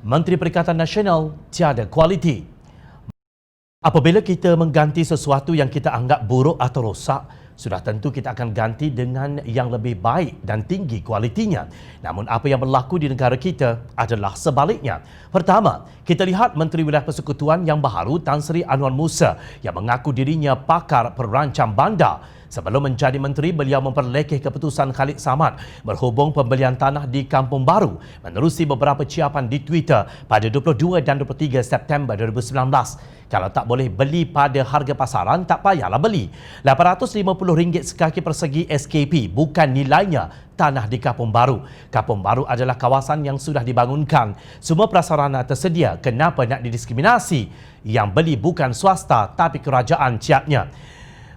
Menteri Perikatan Nasional tiada kualiti. Apabila kita mengganti sesuatu yang kita anggap buruk atau rosak, sudah tentu kita akan ganti dengan yang lebih baik dan tinggi kualitinya. Namun apa yang berlaku di negara kita adalah sebaliknya. Pertama, kita lihat Menteri Wilayah Persekutuan yang baharu Tan Sri Anwar Musa yang mengaku dirinya pakar perancang bandar. Sebelum menjadi menteri, beliau memperlekeh keputusan Khalid Samad berhubung pembelian tanah di Kampung Baru menerusi beberapa ciapan di Twitter pada 22 dan 23 September 2019. Kalau tak boleh beli pada harga pasaran, tak payahlah beli. RM850 sekaki persegi SKP bukan nilainya tanah di Kampung Baru. Kampung Baru adalah kawasan yang sudah dibangunkan. Semua prasarana tersedia. Kenapa nak didiskriminasi? Yang beli bukan swasta tapi kerajaan ciatnya.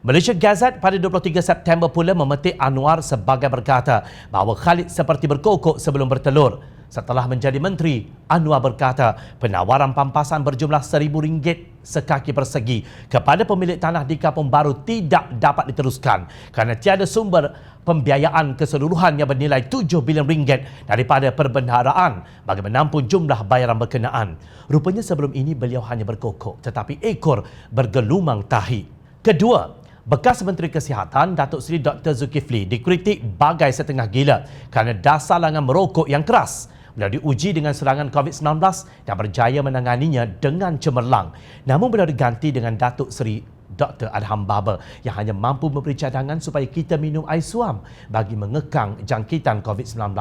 Malaysia Gazette pada 23 September pula memetik Anwar sebagai berkata bahawa Khalid seperti berkokok sebelum bertelur. Setelah menjadi menteri, Anwar berkata penawaran pampasan berjumlah RM1,000 sekaki persegi kepada pemilik tanah di Kampung Baru tidak dapat diteruskan kerana tiada sumber pembiayaan keseluruhan yang bernilai RM7 bilion daripada perbendaharaan bagi menampung jumlah bayaran berkenaan. Rupanya sebelum ini beliau hanya berkokok tetapi ekor bergelumang tahi. Kedua, bekas Menteri Kesihatan Datuk Seri Dr. Zulkifli dikritik bagai setengah gila kerana dasar langan merokok yang keras. Beliau diuji dengan serangan COVID-19 dan berjaya menanganinya dengan cemerlang. Namun beliau diganti dengan Datuk Seri Dr. Adham Baba yang hanya mampu memberi cadangan supaya kita minum air suam bagi mengekang jangkitan COVID-19.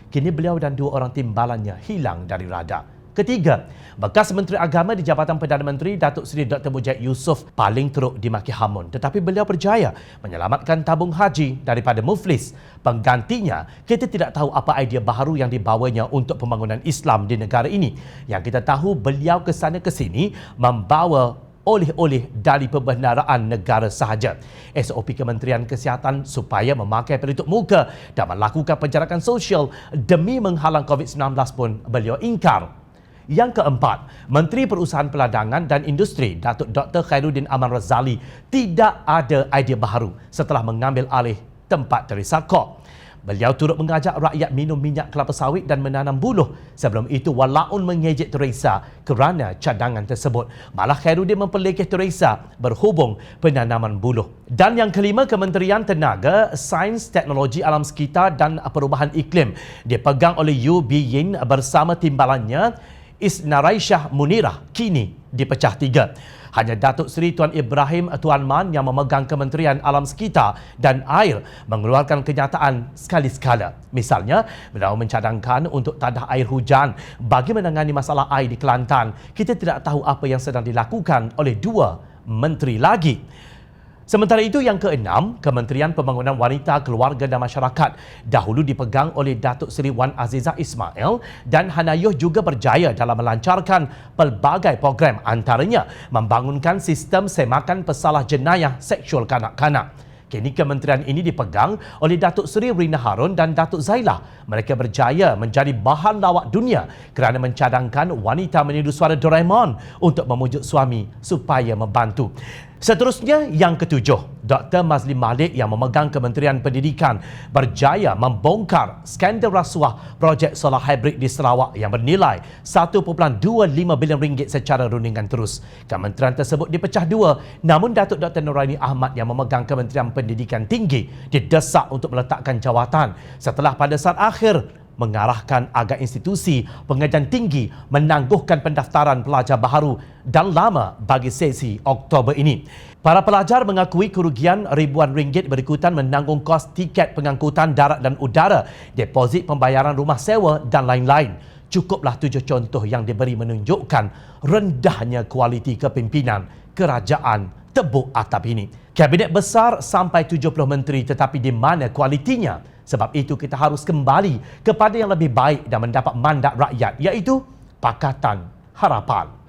Kini beliau dan dua orang timbalannya hilang dari radar. Ketiga, bekas Menteri Agama di Jabatan Perdana Menteri Datuk Seri Dr. Mujahid Yusof paling teruk dimaki hamun tetapi beliau berjaya menyelamatkan tabung haji daripada muflis. Penggantinya, kita tidak tahu apa idea baharu yang dibawanya untuk pembangunan Islam di negara ini. Yang kita tahu beliau ke sana ke sini membawa oleh-oleh dari perbendaharaan negara sahaja. SOP Kementerian Kesihatan supaya memakai pelitup muka dan melakukan penjarakan sosial demi menghalang COVID-19 pun beliau ingkar. Yang keempat, Menteri Perusahaan Peladangan dan Industri Datuk Dr. Khairuddin Aman Razali tidak ada idea baharu setelah mengambil alih tempat Teresa Kok. Beliau turut mengajak rakyat minum minyak kelapa sawit dan menanam buluh. Sebelum itu, walaun mengejek Teresa kerana cadangan tersebut. Malah Khairuddin memperlekeh Teresa berhubung penanaman buluh. Dan yang kelima, Kementerian Tenaga, Sains, Teknologi Alam Sekitar dan Perubahan Iklim dipegang oleh Yu Biyin bersama timbalannya Isnaraisyah Munirah kini dipecah tiga. Hanya Datuk Seri Tuan Ibrahim Tuan Man yang memegang Kementerian Alam Sekitar dan Air mengeluarkan kenyataan sekali-sekala. Misalnya, beliau mencadangkan untuk tadah air hujan bagi menangani masalah air di Kelantan. Kita tidak tahu apa yang sedang dilakukan oleh dua menteri lagi. Sementara itu, yang keenam, Kementerian Pembangunan Wanita, Keluarga dan Masyarakat dahulu dipegang oleh Datuk Seri Wan Azizah Ismail dan Hanayuh juga berjaya dalam melancarkan pelbagai program, antaranya membangunkan sistem semakan pesalah jenayah seksual kanak-kanak. Kini kementerian ini dipegang oleh Datuk Seri Rina Harun dan Datuk Zailah. Mereka berjaya menjadi bahan lawak dunia kerana mencadangkan wanita meniru suara Doraemon untuk memujuk suami supaya membantu. Seterusnya, yang ketujuh, Dr. Mazli Malik yang memegang Kementerian Pendidikan berjaya membongkar skandal rasuah projek solar hybrid di Sarawak yang bernilai RM1.25 bilion secara rundingan terus. Kementerian tersebut dipecah dua, namun Datuk Dr. Nuraini Ahmad yang memegang Kementerian Pendidikan Tinggi didesak untuk meletakkan jawatan setelah pada saat akhir mengarahkan agar institusi pengajian tinggi menangguhkan pendaftaran pelajar baharu dan lama bagi sesi Oktober ini. Para pelajar mengakui kerugian ribuan ringgit berikutan menanggung kos tiket pengangkutan darat dan udara, deposit pembayaran rumah sewa dan lain-lain. Cukuplah 7 contoh yang diberi menunjukkan rendahnya kualiti kepimpinan kerajaan tebuk atap ini. Kabinet besar sampai 70 menteri tetapi di mana kualitinya? Sebab itu kita harus kembali kepada yang lebih baik dan mendapat mandat rakyat, iaitu Pakatan Harapan.